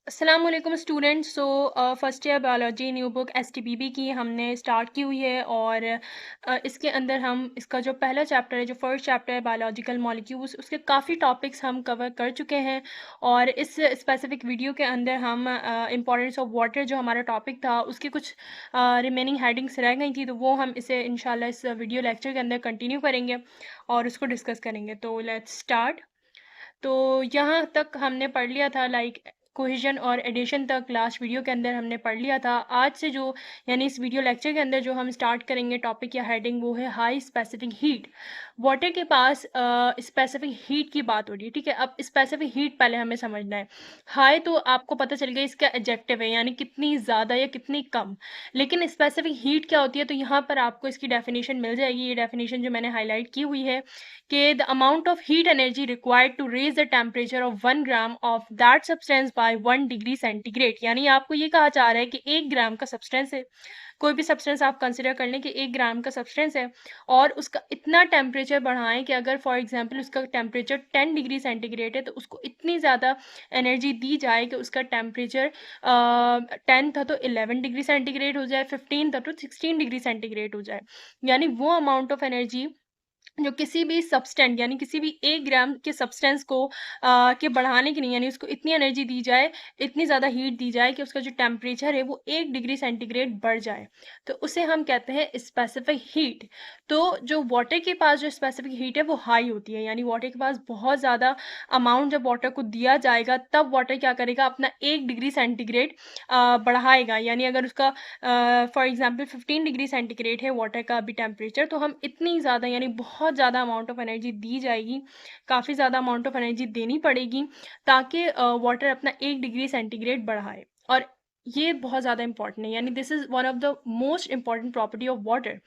अस्सलाम वालेकुम students. First year biology new book STPB की हमने स्टार्ट की हुई है और इसके अंदर हम इसका जो पहला चैप्टर है, जो फर्स्ट चैप्टर है बायोलॉजिकल मॉलिक्यूल्स, उसके काफ़ी टॉपिक्स हम कवर कर चुके हैं। और इस स्पेसिफिक वीडियो के अंदर हम इंपॉर्टेंस ऑफ वाटर जो हमारा टॉपिक था उसकी कुछ रिमेनिंग हेडिंग्स रह गई थी, तो वो हम इसे इंशाल्लाह इस वीडियो लेक्चर के अंदर कंटिन्यू करेंगे और उसको डिस्कस करेंगे। तो लेट्स स्टार्ट। तो यहाँ तक हमने पढ़ लिया था, लाइक कोहेजन और एडिशन तक लास्ट वीडियो के अंदर हमने पढ़ लिया था। आज से जो यानी इस वीडियो लेक्चर के अंदर जो हम स्टार्ट करेंगे टॉपिक या हेडिंग, वो है हाई स्पेसिफिक हीट। वाटर के पास स्पेसिफिक हीट की बात हो रही है, ठीक है। अब स्पेसिफिक हीट पहले हमें समझना है। हाई तो आपको पता चल गया इसका एडजेक्टिव है, यानी कितनी ज़्यादा या कितनी कम। लेकिन स्पेसिफिक हीट क्या होती है, तो यहाँ पर आपको इसकी डेफिनेशन मिल जाएगी। ये डेफिनेशन जो मैंने हाईलाइट की हुई है कि the amount of heat energy required to raise the temperature of 1 gram of that substance by 1 degree centigrade. यानी आपको ये कहा जा रहा है कि 1 ग्राम का सब्सटेंस है, कोई भी सब्सटेंस आप कंसिडर कर लें कि 1 ग्राम का सब्सटेंस है, और उसका इतना टेम्परेचर बढ़ाएं कि अगर फॉर एग्जांपल उसका टेम्परेचर 10 डिग्री सेंटीग्रेड है, तो उसको इतनी ज़्यादा एनर्जी दी जाए कि उसका टेम्परेचर 10 था तो 11 डिग्री सेंटीग्रेड हो जाए, 15 था तो 16 डिग्री सेंटीग्रेड हो जाए। यानी वो अमाउंट ऑफ एनर्जी जो किसी भी सब्सटेंट यानी किसी भी 1 ग्राम के सब्सटेंस को के बढ़ाने के लिए, यानी उसको इतनी एनर्जी दी जाए, इतनी ज़्यादा हीट दी जाए कि उसका जो टेम्परेचर है वो 1 डिग्री सेंटीग्रेड बढ़ जाए, तो उसे हम कहते हैं स्पेसिफिक हीट। तो जो वाटर के पास जो स्पेसिफिक हीट है वो हाई होती है, यानी वाटर के पास बहुत ज़्यादा अमाउंट जब वाटर को दिया जाएगा तब वाटर क्या करेगा, अपना 1 डिग्री सेंटीग्रेड बढ़ाएगा। यानी अगर उसका फॉर एग्जांपल 15 डिग्री सेंटीग्रेड है वाटर का अभी टेम्परेचर, तो हम इतनी ज़्यादा यानी बहुत ज़्यादा अमाउंट ऑफ एनर्जी दी जाएगी, काफ़ी ज़्यादा अमाउंट ऑफ एनर्जी देनी पड़ेगी ताकि वाटर अपना 1 डिग्री सेंटीग्रेड बढ़ाए। और ये बहुत ज़्यादा इंपॉर्टेंट है, यानी this is one of the most important property of water.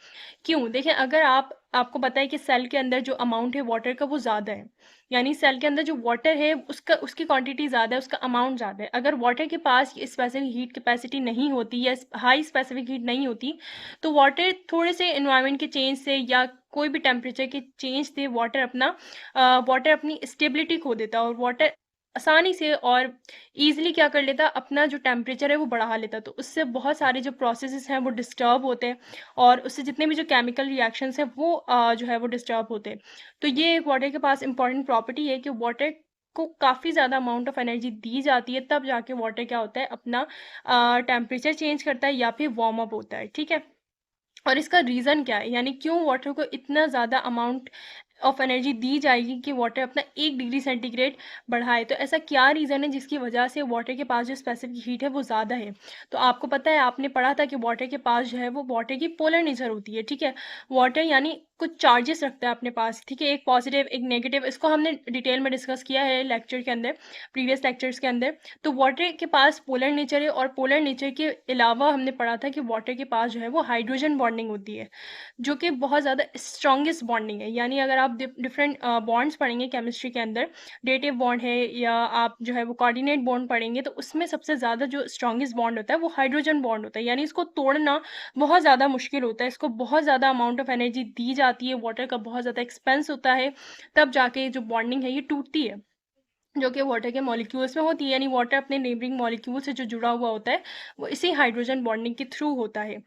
क्यों? देखें, अगर आपको पता है कि सेल के अंदर जो अमाउंट है वाटर का वो ज़्यादा है, यानी सेल के अंदर जो वाटर है उसकी क्वांटिटी ज़्यादा है, उसका अमाउंट ज़्यादा है। अगर वाटर के पास ये स्पेसिफिक हीट कैपेसिटी नहीं होती या हाई स्पेसिफिक हीट नहीं होती, तो वाटर थोड़े से एनवायरनमेंट के चेंज से या कोई भी टेम्परेचर के चेंज से वाटर अपनी स्टेबिलिटी खो देता है, और वाटर आसानी से और ईज़िली क्या कर लेता, अपना जो टेम्परेचर है वो बढ़ा लेता। तो उससे बहुत सारे जो प्रोसेसेस हैं वो डिस्टर्ब होते हैं, और उससे जितने भी जो केमिकल रिएक्शंस हैं वो जो है वो डिस्टर्ब होते हैं। तो ये एक वाटर के पास इंपॉर्टेंट प्रॉपर्टी है कि वाटर को काफ़ी ज़्यादा अमाउंट ऑफ एनर्जी दी जाती है, तब जाके वाटर क्या होता है, अपना टेम्परेचर चेंज करता है या फिर वार्म अप होता है, ठीक है। और इसका रीज़न क्या है, यानी क्यों वाटर को इतना ज़्यादा अमाउंट ऑफ एनर्जी दी जाएगी कि वाटर अपना 1 डिग्री सेंटीग्रेड बढ़ाए। तो ऐसा क्या रीज़न है जिसकी वजह से वाटर के पास जो स्पेसिफिक हीट है वो ज़्यादा है। तो आपको पता है, आपने पढ़ा था कि वाटर के पास जो है वो वाटर की पोलर नेचर होती है, ठीक है। वाटर यानी कुछ चार्जेस रखता है अपने पास, ठीक है, एक पॉजिटिव एक नेगेटिव। इसको हमने डिटेल में डिस्कस किया है लेक्चर के अंदर, प्रीवियस लेक्चर्स के अंदर। तो वाटर के पास पोलर नेचर है, और पोलर नेचर के अलावा हमने पढ़ा था कि वाटर के पास जो है वो हाइड्रोजन बॉन्डिंग होती है, जो कि बहुत ज़्यादा स्ट्रॉन्गेस्ट बॉन्डिंग है। यानी अगर आप डिफरेंट बॉन्ड्स पढ़ेंगे केमिस्ट्री के अंदर, डेटिव बॉन्ड है या आप जो है वो कोऑर्डिनेट बॉन्ड पढ़ेंगे, तो उसमें सबसे ज़्यादा जो स्ट्रॉन्गेस्ट बॉन्ड होता है वो हाइड्रोजन बॉन्ड होता है। यानी इसको तोड़ना बहुत ज़्यादा मुश्किल होता है, इसको बहुत ज़्यादा अमाउंट ऑफ एनर्जी दी जाती है, वाटर का बहुत ज़्यादा एक्सपेंस होता है, तब जाके जो बॉन्डिंग है ये टूटती है, जो कि वाटर के मॉलिक्यूल्स में होती है। यानी वाटर अपने नेबरिंग मॉलिक्यूल से जो जुड़ा हुआ होता है वो इसी हाइड्रोजन बॉन्डिंग के थ्रू होता है।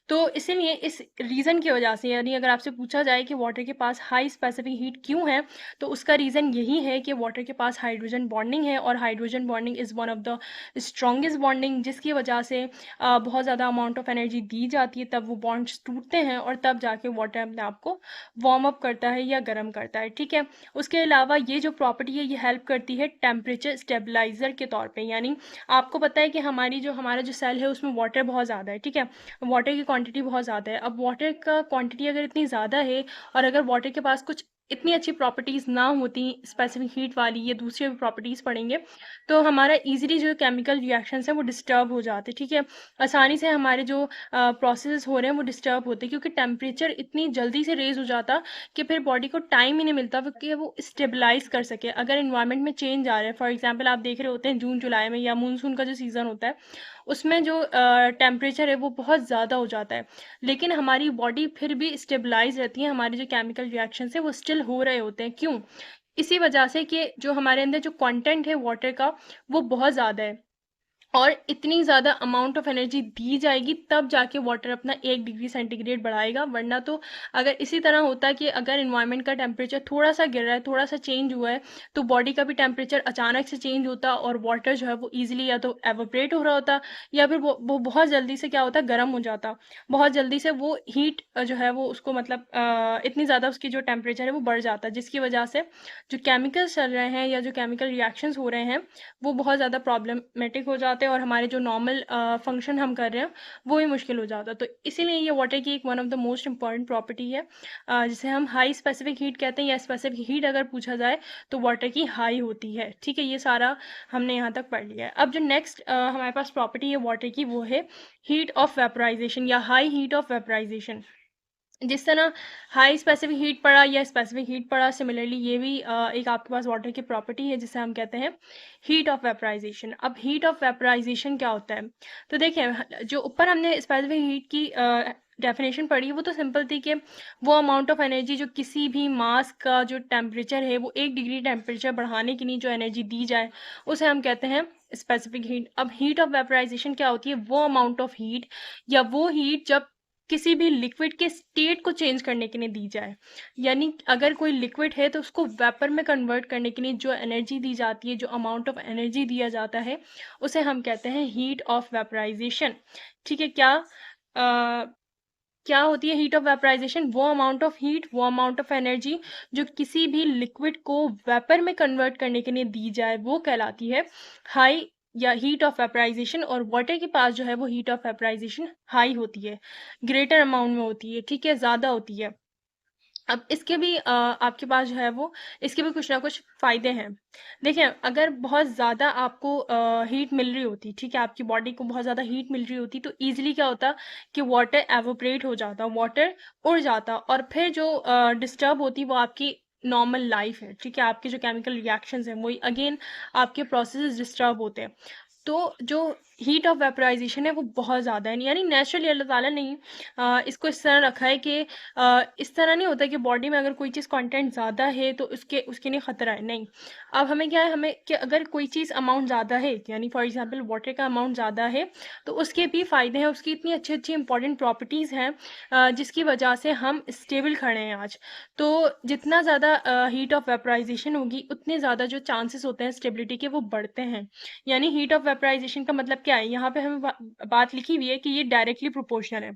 तो इसीलिए इस रीज़न की वजह से, यानी अगर आपसे पूछा जाए कि वाटर के पास हाई स्पेसिफिक हीट क्यों है, तो उसका रीज़न यही है कि वाटर के पास हाइड्रोजन बॉन्डिंग है, और hydrogen bonding is one of the strongest bonding, जिसकी वजह से बहुत ज़्यादा अमाउंट ऑफ एनर्जी दी जाती है, तब वो बॉन्ड्स टूटते हैं, और तब जाके वाटर अपने आप को वार्म अप करता है या गर्म करता है, ठीक है। उसके अलावा ये जो प्रॉपर्टी है ये हेल्प करती है टेम्परेचर स्टेबलाइज़र के तौर पे। यानी आपको पता है कि हमारा जो सेल है उसमें वाटर बहुत ज़्यादा है, ठीक है, वाटर की क्वांटिटी बहुत ज़्यादा है। अब वाटर का क्वांटिटी अगर इतनी ज़्यादा है, और अगर वाटर के पास कुछ इतनी अच्छी प्रॉपर्टीज़ ना होती स्पेसिफिक हीट वाली, ये दूसरी भी प्रॉपर्टीज़ पढ़ेंगे, तो हमारा ईजिली जो केमिकल रिएक्शंस हैं वो डिस्टर्ब हो जाते, ठीक है। आसानी से हमारे जो प्रोसेस हो रहे हैं वो डिस्टर्ब होते, क्योंकि टेम्परेचर इतनी जल्दी से रेज हो जाता कि फिर बॉडी को टाइम ही नहीं मिलता कि वो स्टेबलाइज कर सके। अगर इन्वायरमेंट में चेंज आ रहा है, फॉर एग्जांपल आप देख रहे होते हैं जून जुलाई में या मानसून का जो सीज़न होता है, उसमें जो टेम्परेचर है वो बहुत ज़्यादा हो जाता है, लेकिन हमारी बॉडी फिर भी स्टेबलाइज रहती है, हमारे जो केमिकल रिएक्शन है वो स्टिल हो रहे होते हैं। क्यों? इसी वजह से कि जो हमारे अंदर जो कंटेंट है वाटर का वो बहुत ज़्यादा है, और इतनी ज़्यादा अमाउंट ऑफ एनर्जी दी जाएगी तब जाके वाटर अपना 1 डिग्री सेंटीग्रेड बढ़ाएगा, वरना तो अगर इसी तरह होता कि अगर एनवायरनमेंट का टेम्परेचर थोड़ा-सा गिर रहा है, थोड़ा-सा चेंज हुआ है, तो बॉडी का भी टेम्परेचर अचानक से चेंज होता और वाटर जो है वो ईज़िली या तो एवापोरेट हो रहा होता या फिर वो बहुत जल्दी से क्या होता गर्म हो जाता। बहुत जल्दी से वो हीट जो है वो उसको मतलब इतनी ज़्यादा उसकी जो टेम्परेचर है वो बढ़ जाता है, जिसकी वजह से जो केमिकल्स चल रहे हैं या जो केमिकल रिएक्शंस हो रहे हैं वो बहुत ज़्यादा प्रॉब्लमेटिक हो जाते हैं और हमारे जो नॉर्मल फंक्शन हम कर रहे हैं वो भी मुश्किल हो जाता है। तो इसीलिए ये वाटर की एक one of the most important property है, जिसे हम हाई स्पेसिफिक हीट कहते हैं, या स्पेसिफिक हीट अगर पूछा जाए तो वाटर की हाई होती है। ठीक है, ये सारा हमने यहाँ तक पढ़ लिया है। अब जो नेक्स्ट हमारे पास प्रॉपर्टी है वाटर की वो है हीट ऑफ वेपराइजेशन या हाई हीट ऑफ वेपराइजेशन। जिस तरह हाई स्पेसिफिक हीट पड़ा या स्पेसिफिक हीट पड़ा, सिमिलरली ये भी एक आपके पास वाटर की प्रॉपर्टी है जिसे हम कहते हैं हीट ऑफ वेपराइजेशन। अब हीट ऑफ वेपराइजेशन क्या होता है? तो देखिए, जो ऊपर हमने स्पेसिफिक हीट की डेफिनेशन पढ़ी वो तो सिंपल थी कि वो अमाउंट ऑफ एनर्जी जो किसी भी मास का जो टेम्परेचर है वो 1 डिग्री टेम्परेचर बढ़ाने के लिए जो एनर्जी दी जाए उसे हम कहते हैं स्पेसिफिक हीट। अब हीट ऑफ वेपराइजेशन क्या होती है? वो अमाउंट ऑफ हीट या वो हीट जब किसी भी लिक्विड के स्टेट को चेंज करने के लिए दी जाए। यानी अगर कोई लिक्विड है तो उसको वेपर में कन्वर्ट करने के लिए जो एनर्जी दी जाती है, जो अमाउंट ऑफ एनर्जी दिया जाता है, उसे हम कहते हैं हीट ऑफ वेपराइजेशन। ठीक है, क्या होती है हीट ऑफ वेपराइजेशन? वो अमाउंट ऑफ हीट, वो अमाउंट ऑफ एनर्जी जो किसी भी लिक्विड को वेपर में कन्वर्ट करने के लिए दी जाए वो कहलाती है हाई या हीट ऑफ वेपराइजेशन। और वाटर के पास जो है वो हीट ऑफ वेपराइजेशन हाई होती है, ग्रेटर अमाउंट में होती है, ठीक है, ज़्यादा होती है। अब इसके भी आपके पास जो है वो इसके भी कुछ ना कुछ फ़ायदे हैं। देखिए, अगर बहुत ज़्यादा आपको हीट मिल रही होती, ठीक है, आपकी बॉडी को बहुत ज़्यादा हीट मिल रही होती तो ईज़िली क्या होता कि वाटर एवोपरेट हो जाता, वाटर उड़ जाता और फिर जो डिस्टर्ब होती वो आपकी नॉर्मल लाइफ है, ठीक है, आपके जो केमिकल रिएक्शंस हैं वही अगेन आपके प्रोसेसेस डिस्टर्ब होते हैं। तो जो हीट ऑफ वेपराइजेशन है वो बहुत ज़्यादा है, यानी नेचुरली अल्लाह ताला ने इसको इस तरह रखा है कि इस तरह नहीं होता कि बॉडी में अगर कोई चीज़ कंटेंट ज़्यादा है तो उसके लिए ख़तरा है, नहीं। अब हमें क्या है, हमें कि अगर कोई चीज़ अमाउंट ज़्यादा है, यानी फॉर एग्जांपल वाटर का अमाउंट ज़्यादा है, तो उसके भी फ़ायदे हैं, उसकी इतनी अच्छी अच्छी इंपॉर्टेंट प्रॉपर्टीज़ हैं जिसकी वजह से हम स्टेबल खड़े हैं आज। तो जितना ज़्यादा हीट ऑफ वेपराइजेशन होगी उतने ज़्यादा जो चांसेस होते हैं स्टेबिलिटी के वो बढ़ते हैं। यानी हीट ऑफ वेपराइजेशन का मतलब क्या है? यहाँ पे हमें बात लिखी हुई है कि ये डायरेक्टली प्रोपोर्शनल है,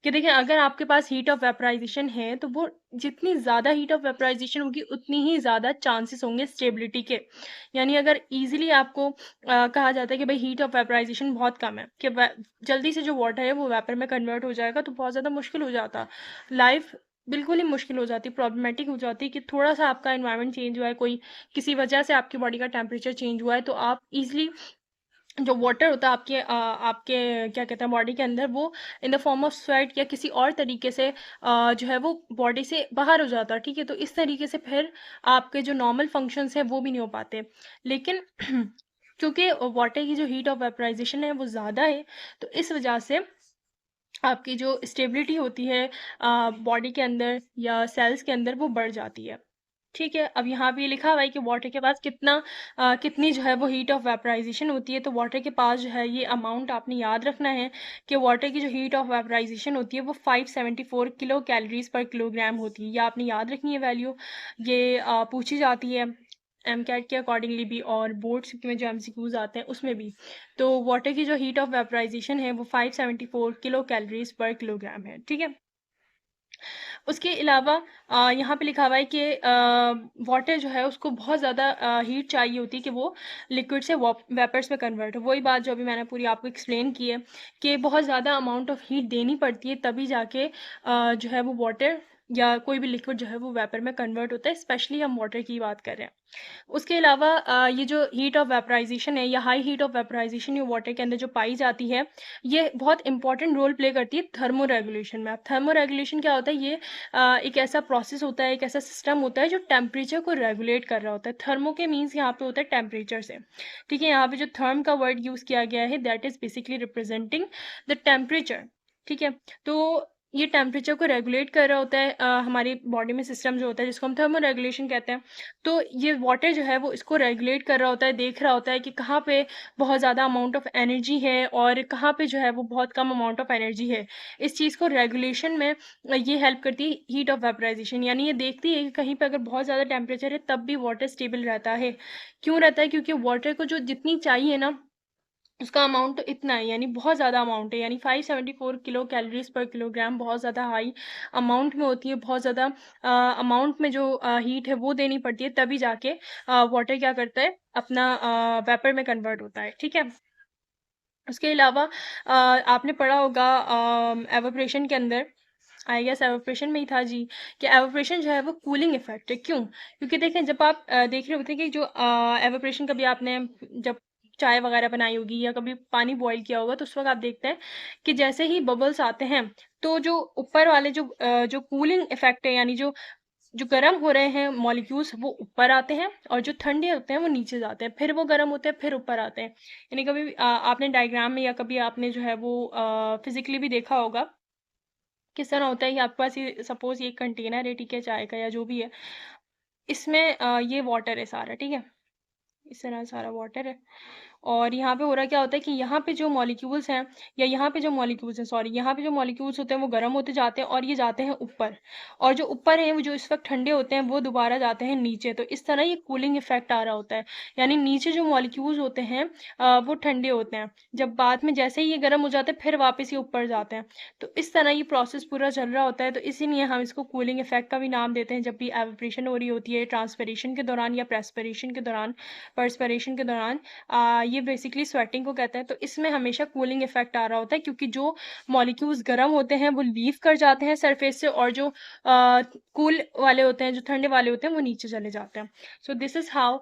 कि देखिए अगर आपके पास हीट ऑफ वेपराइजेशन है तो वो जितनी ज़्यादा हीट ऑफ वेपराइजेशन होगी उतनी ही ज़्यादा चांसेस होंगे स्टेबिलिटी के। यानी अगर ईजिली आपको कहा जाता है कि भाई हीट ऑफ वेपराइजेशन बहुत कम है, कि जल्दी से जो वाटर है वो वेपर में कन्वर्ट हो जाएगा, तो बहुत ज़्यादा मुश्किल हो जाता, लाइफ बिल्कुल ही मुश्किल हो जाती, प्रॉब्लमेटिक हो जाती कि थोड़ा सा आपका एनवायरनमेंट चेंज हुआ है, कोई किसी वजह से आपकी बॉडी का टेम्परेचर चेंज हुआ है, तो आप इजीली जो वाटर होता है आपके क्या कहते हैं बॉडी के अंदर, वो in the form of sweat या किसी और तरीके से जो है वो बॉडी से बाहर हो जाता है, ठीक है। तो इस तरीके से फिर आपके जो नॉर्मल फंक्शंस हैं वो भी नहीं हो पाते। लेकिन क्योंकि वाटर की जो हीट ऑफ वेपराइजेशन है वो ज़्यादा है, तो इस वजह से आपकी जो स्टेबिलिटी होती है बॉडी के अंदर या सेल्स के अंदर वो बढ़ जाती है। ठीक है, अब यहाँ पे ये लिखा हुआ है कि वाटर के पास कितनी जो है वो हीट ऑफ वेपराइजेशन होती है। तो वाटर के पास जो है ये अमाउंट आपने याद रखना है कि वाटर की जो हीट ऑफ वेपराइजेशन होती है वो 574 किलो कैलोरीज पर किलोग्राम होती है। ये आपने याद रखनी है वैल्यू, ये पूछी जाती है एमकैट के अकॉर्डिंगली भी और बोर्ड्स में जो एमसीक्यूज आते हैं उसमें भी। तो वाटर की जो हीट ऑफ वेपराइजेशन है वो 574 किलो कैलोरीज पर किलोग्राम है, ठीक है। उसके अलावा यहाँ पे लिखा हुआ है कि वाटर जो है उसको बहुत ज़्यादा हीट चाहिए होती है कि वो लिक्विड से वेपर्स में कन्वर्ट हो। वही बात जो अभी मैंने पूरी आपको एक्सप्लेन की है कि बहुत ज़्यादा अमाउंट ऑफ हीट देनी पड़ती है तभी जाके जो है वो वाटर या कोई भी लिक्विड जो है वो वेपर में कन्वर्ट होता है, स्पेशली हम वाटर की बात कर रहे हैं। उसके अलावा ये जो हीट ऑफ वेपराइजेशन है या हाई हीट ऑफ वेपराइजेशन ये वाटर के अंदर जो पाई जाती है, ये बहुत इंपॉर्टेंट रोल प्ले करती है थर्मो रेगुलेशन में। अब थर्मो रेगुलेशन क्या होता है? ये एक ऐसा प्रोसेस होता है, एक ऐसा सिस्टम होता है जो टेम्परेचर को रेगुलेट कर रहा होता है। थर्मो के मीन्स यहाँ पे होता है टेम्परेचर से, ठीक है। यहाँ पे जो थर्म का वर्ड यूज़ किया गया है that is basically representing the temperature, ठीक है। तो ये टेम्परेचर को रेगुलेट कर रहा होता है, हमारी बॉडी में सिस्टम जो होता है जिसको हम थर्मो रेगुलेशन कहते हैं। तो ये वाटर जो है वो इसको रेगुलेट कर रहा होता है, देख रहा होता है कि कहाँ पे बहुत ज़्यादा अमाउंट ऑफ एनर्जी है और कहाँ पे जो है वो बहुत कम अमाउंट ऑफ एनर्जी है। इस चीज़ को रेगुलेशन में ये हेल्प करती है हीट ऑफ वेपराइजेशन, यानी ये देखती है कि कहीं पे अगर बहुत ज़्यादा टेम्परेचर है तब भी वाटर स्टेबल रहता है। क्यों रहता है? क्योंकि वाटर को जो जितनी चाहिए ना उसका अमाउंट तो इतना है, यानी बहुत ज़्यादा अमाउंट है, यानी 574 किलो कैलोरीज पर किलोग्राम बहुत ज़्यादा हाई अमाउंट में होती है। बहुत ज़्यादा अमाउंट में जो हीट है वो देनी पड़ती है, तभी जाके वाटर क्या करता है, अपना वेपर में कन्वर्ट होता है। ठीक है। उसके अलावा आपने पढ़ा होगा एवापोरेशन के अंदर, आई गेस एवापोरेशन में ही था जी, कि एवापोरेशन जो है वो कूलिंग इफेक्ट है। क्यों? क्योंकि देखें, जब आप देख रहे होते हैं कि जो एवापोरेशन, कभी आपने जब चाय वगैरह बनाई होगी या कभी पानी बॉईल किया होगा तो उस वक्त आप देखते हैं कि जैसे ही बबल्स आते हैं तो जो ऊपर वाले जो कूलिंग इफेक्ट है, यानी जो गर्म हो रहे हैं मॉलिक्यूल्स वो ऊपर आते हैं और जो ठंडे होते हैं वो नीचे जाते हैं, फिर वो गर्म होते हैं फिर ऊपर आते हैं। यानी कभी भी, आपने डायग्राम में या कभी आपने जो है वो फिजिकली भी देखा होगा, किस तरह होता है कि आपके पास ये सपोज ये कंटेनर है, ठीक है, चाय का या जो भी है, इसमें ये वाटर है सारा, ठीक है, इस तरह सारा वाटर है। और यहाँ पे हो रहा क्या होता है कि यहाँ पे जो मॉलिक्यूल्स हैं, या यहाँ पे जो मॉलिक्यूल्स हैं, सॉरी, यहाँ पे जो मॉलिक्यूल्स होते हैं वो गर्म होते जाते हैं और ये जाते हैं ऊपर, और जो ऊपर हैं वो जो इस वक्त ठंडे होते हैं वो दोबारा जाते हैं नीचे। तो इस तरह ये कूलिंग इफेक्ट आ रहा होता है, यानी नीचे जो मॉलिक्यूल्स होते हैं वो ठंडे होते हैं, जब बाद में जैसे ही ये गर्म हो जाते हैं फिर वापस ये ऊपर जाते हैं। तो इस तरह ये प्रोसेस पूरा चल रहा होता है, तो इसीलिए हम इसको कूलिंग इफेक्ट का भी नाम देते हैं। जब भी एवपोरेशन हो रही होती है ट्रांसपिरेशन के दौरान या प्रेस्पिरेशन के दौरान, पर्सपिरेशन के दौरान, ये बेसिकली स्वेटिंग को कहते हैं। तो इसमें हमेशा कूलिंग इफेक्ट आ रहा होता है, क्योंकि जो मॉलिक्यूल्स गर्म होते हैं वो लीव कर जाते हैं सरफेस से, और जो कूल वाले होते हैं, जो ठंडे वाले होते हैं, वो नीचे चले जाते हैं। So this is how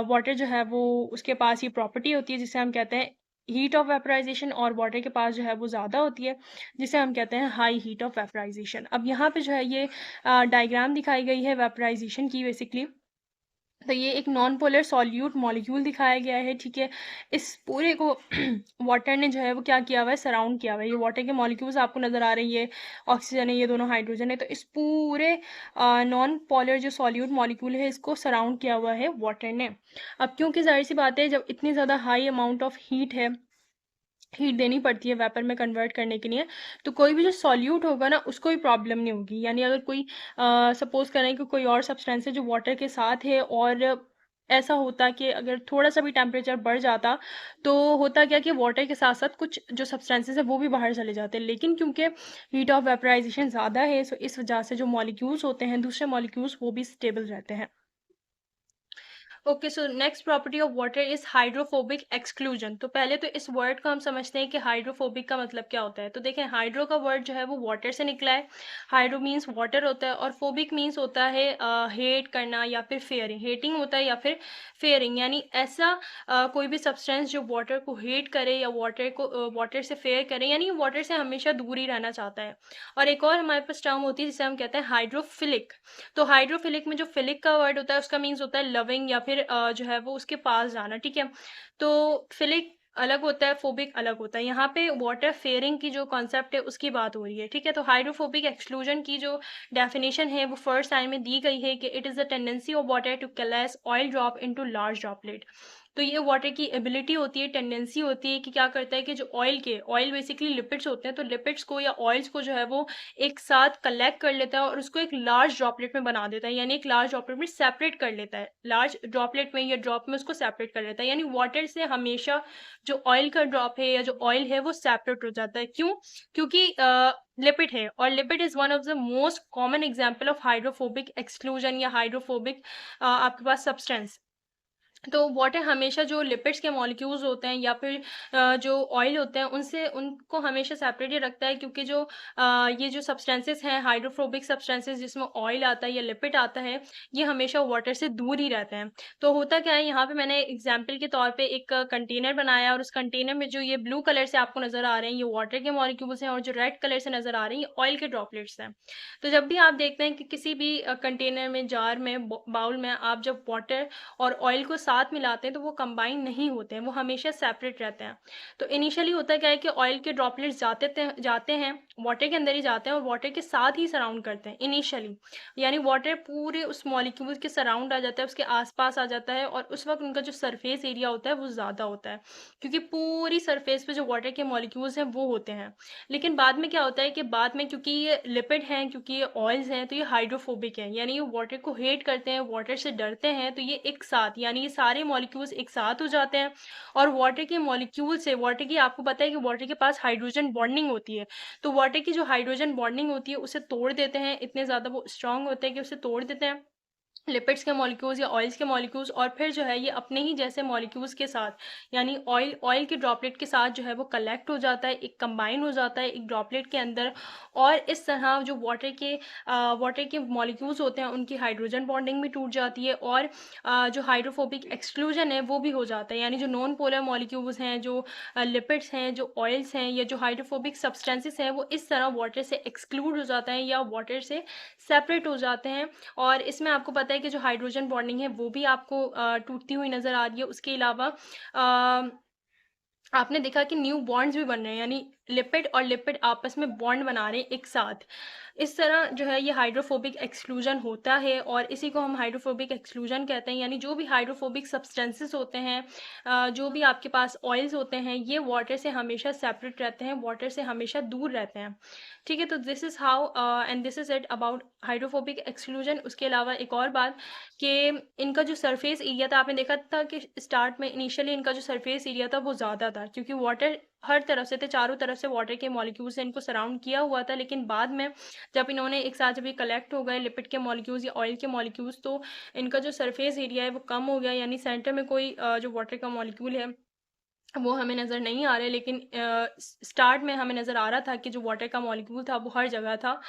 water जो है वो, उसके पास ये प्रॉपर्टी होती है जिसे हम कहते हैं हीट ऑफ वेपराइजेशन, और वाटर के पास जो है वो ज़्यादा होती है जिसे हम कहते हैं हाई हीट ऑफ वेपराइजेशन। अब यहाँ पे जो है ये डायग्राम दिखाई गई है वेपराइजेशन की बेसिकली। तो ये एक नॉन पोलर सॉल्यूट मॉलिक्यूल दिखाया गया है, ठीक है। इस पूरे को वाटर ने जो है वो क्या किया हुआ है, सराउंड किया हुआ है। ये वाटर के मॉलिक्यूल्स आपको नज़र आ रही है, ऑक्सीजन है, ये दोनों हाइड्रोजन है। तो इस पूरे नॉन पोलर जो सॉल्यूट मॉलिक्यूल है इसको सराउंड किया हुआ है वाटर ने। अब क्योंकि जाहिर सी बात है, जब इतनी ज़्यादा हाई अमाउंट ऑफ हीट है, हीट देनी पड़ती है वेपर में कन्वर्ट करने के लिए, तो कोई भी जो सॉल्यूट होगा ना उसको भी प्रॉब्लम नहीं होगी। यानी अगर कोई सपोज करें कि कोई और सब्सटेंस है जो वाटर के साथ है, और ऐसा होता कि अगर थोड़ा सा भी टेम्परेचर बढ़ जाता तो होता क्या कि वाटर के साथ साथ कुछ जो सब्सटेंसेस है वो भी बाहर चले जाते हैं। लेकिन क्योंकि हीट ऑफ वेपराइजेशन ज़्यादा है, सो इस वजह से जो मॉलिक्यूल्स होते हैं, दूसरे मॉलिक्यूल्स, वो भी स्टेबल रहते हैं। Okay, so next property of water is hydrophobic exclusion. तो पहले तो इस वर्ड को हम समझते हैं कि हाइड्रोफोबिक का मतलब क्या होता है। तो देखें, हाइड्रो का वर्ड जो है वो वाटर से निकला है। हाइड्रो मीन्स वाटर होता है, और फोबिक मीन्स होता है हेट करना या फिर फेयरिंग, हेटिंग होता है या फिर फेयरिंग, यानी ऐसा कोई भी सब्सटेंस जो वाटर को हेट करे या वाटर से फेयर करे, यानी वाटर से हमेशा दूर ही रहना चाहता है। और एक और हमारे पास टर्म होती है जिसे हम कहते हैं हाइड्रोफिलिक। तो हाइड्रोफिलिक में जो फिलिक का वर्ड होता है उसका मीन्स होता है लविंग, या फिर जो है वो उसके पास जाना, ठीक है। तो फिलिक अलग होता है, फोबिक अलग होता है। यहाँ पे वाटर फेयरिंग की जो कॉन्सेप्ट है उसकी बात हो रही है, ठीक है। तो हाइड्रोफोबिक एक्सक्लूजन की जो डेफिनेशन है वो फर्स्ट लाइन में दी गई है कि it is the tendency of water to coalesce oil drop into large droplet. तो ये वाटर की एबिलिटी होती है, टेंडेंसी होती है कि क्या करता है कि जो ऑयल बेसिकली लिपिड्स होते हैं, तो लिपिड्स को या ऑयल्स को जो है वो एक साथ कलेक्ट कर लेता है और उसको एक लार्ज ड्रॉपलेट में बना देता है, यानी एक लार्ज ड्रॉपलेट में सेपरेट कर लेता है, लार्ज ड्रॉपलेट में या ड्रॉप में उसको सेपरेट कर लेता है। यानी वाटर से हमेशा जो ऑयल का ड्रॉप है या जो ऑयल है वो सेपरेट हो जाता है। क्यों? क्योंकि लिपिड है, और lipid is one of the most common example of hydrophobic exclusion या हाइड्रोफोबिक आपके पास सब्सटेंस। तो वाटर हमेशा जो लिपिड्स के मॉलिक्यूल्स होते हैं या फिर जो ऑयल होते हैं उनसे उनको हमेशा सेपरेट ही रखता है, क्योंकि जो ये जो सब्सटेंसेस हैं हाइड्रोफोबिक सब्सटेंसेस जिसमें ऑयल आता है या लिपिड आता है, ये हमेशा वाटर से दूर ही रहते हैं। तो होता क्या है, यहाँ पे मैंने एग्जाम्पल के तौर पे एक कंटेनर बनाया, और उस कंटेनर में जो ये ब्लू कलर से आपको नज़र आ रहे हैं ये वाटर के मॉलिक्यूल्स हैं, और जो रेड कलर से नज़र आ रही हैं ये ऑयल के ड्रॉपलेट्स हैं। तो जब भी आप देखते हैं कि किसी भी कंटेनर में, जार में, बाउल में आप जब वाटर और ऑयल को साथ मिलाते हैं तो वो कंबाइन नहीं होते हैं, वो हमेशा सेपरेट रहते हैं। तो इनिशियली होता क्या है कि ऑयल के ड्रॉपलेट्स जाते हैं, वाटर के अंदर ही जाते हैं और वाटर के साथ ही सराउंड करते हैं इनिशियली। यानी वाटर पूरे उस मॉलिक्यूल के सराउंड आ जाता है, उसके आस-पास आ जाता है और उस वक़्त उनका जो सरफेस एरिया होता है वो ज़्यादा होता है, क्योंकि पूरी सरफेस पे जो वाटर के मॉलिक्यूल्स हैं वो होते हैं। लेकिन बाद में क्या होता है कि बाद में क्योंकि ये लिपिड हैं, क्योंकि ये ऑयल्स हैं, तो ये हाइड्रोफोबिक हैं, यानी ये वाटर को हेट करते हैं, वाटर से डरते हैं, तो ये एक साथ यानी ये सारे मॉलिक्यूल्स एक साथ हो जाते हैं और वाटर के मॉलिक्यूल से वाटर की आपको पता है कि वाटर के पास हाइड्रोजन बॉन्डिंग होती है, तो वाटर की जो हाइड्रोजन बॉन्डिंग होती है उसे तोड़ देते हैं, इतने ज़्यादा वो स्ट्रॉन्ग होते हैं कि उसे तोड़ देते हैं लिपिड्स के मॉलिक्यूल्स या ऑयल्स के मॉलिक्यूल्स और फिर जो है ये अपने ही जैसे मॉलिक्यूल्स के साथ यानी ऑयल ऑयल के ड्रॉपलेट के साथ जो है वो कलेक्ट हो जाता है, एक कंबाइन हो जाता है एक ड्रॉपलेट के अंदर और इस तरह जो वाटर के मॉलिक्यूल्स होते हैं उनकी हाइड्रोजन बॉन्डिंग भी टूट जाती है और जो हाइड्रोफोबिक एक्सक्लूजन है वो भी हो जाता है, यानी जो नॉन पोलर मॉलिक्यूल्स हैं, जो लिपिड्स हैं, जो ऑयल्स हैं या जो हाइड्रोफोबिक सब्सटेंसेस हैं वो इस तरह वाटर से एक्सक्लूड हो जाते हैं या वाटर से सेपरेट हो जाते हैं। और इसमें आपको पता है कि जो हाइड्रोजन बॉन्डिंग है वो भी आपको टूटती हुई नज़र आ रही है। उसके अलावा आपने देखा कि न्यू बॉन्ड्स भी बन रहे हैं, यानी लिपिड और लिपिड आपस में बॉन्ड बना रहे हैं एक साथ। इस तरह जो है ये हाइड्रोफोबिक एक्सक्लूजन होता है और इसी को हम हाइड्रोफोबिक एक्सक्लूजन कहते हैं, यानी जो भी हाइड्रोफोबिक सब्सटेंसेस होते हैं, जो भी आपके पास ऑयल्स होते हैं, ये वाटर से हमेशा सेपरेट रहते हैं, वाटर से हमेशा दूर रहते हैं। ठीक है, तो this is how and this is it about hydrophobic exclusion. उसके अलावा एक और बात कि इनका जो सरफेस एरिया था, आपने देखा था कि स्टार्ट में इनिशियली इनका जो सरफेस एरिया था वो ज़्यादा था, क्योंकि वाटर हर तरफ से थे, चारों तरफ से वाटर के मॉलिक्यूल्स से इनको सराउंड किया हुआ था। लेकिन बाद में जब इन्होंने एक साथ जब ये कलेक्ट हो गए लिपिड के मॉलिक्यूल्स या ऑयल के मॉलिक्यूल्स, तो इनका जो सरफेस एरिया है वो कम हो गया, यानी सेंटर में कोई जो वाटर का मॉलिक्यूल है वो हमें नज़र नहीं आ रहे, लेकिन स्टार्ट में हमें नज़र आ रहा था कि जो वाटर का मॉलिक्यूल था वो हर जगह था,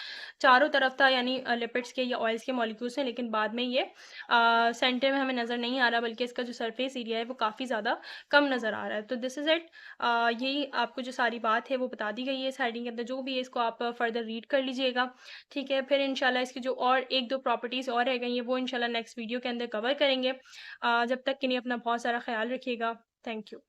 चारों तरफ था, यानी लिपिड्स के या ऑयल्स के मॉलिक्यूल्स हैं। लेकिन बाद में ये सेंटर में हमें नज़र नहीं आ रहा, बल्कि इसका जो सरफेस एरिया है वो काफ़ी ज़्यादा कम नज़र आ रहा है। तो दिस इज़ इट, यही आपको जो सारी बात है वो बता दी गई है इस हेडिंग के अंदर, जो भी है इसको आप फर्दर रीड कर लीजिएगा। ठीक है, फिर इंशाल्लाह इसकी जो और एक दो प्रॉपर्टीज़ और रह गई हैं वो इंशाल्लाह नेक्स्ट वीडियो के अंदर कवर करेंगे। जब तक के लिए अपना बहुत सारा ख्याल रखिएगा। Thank you.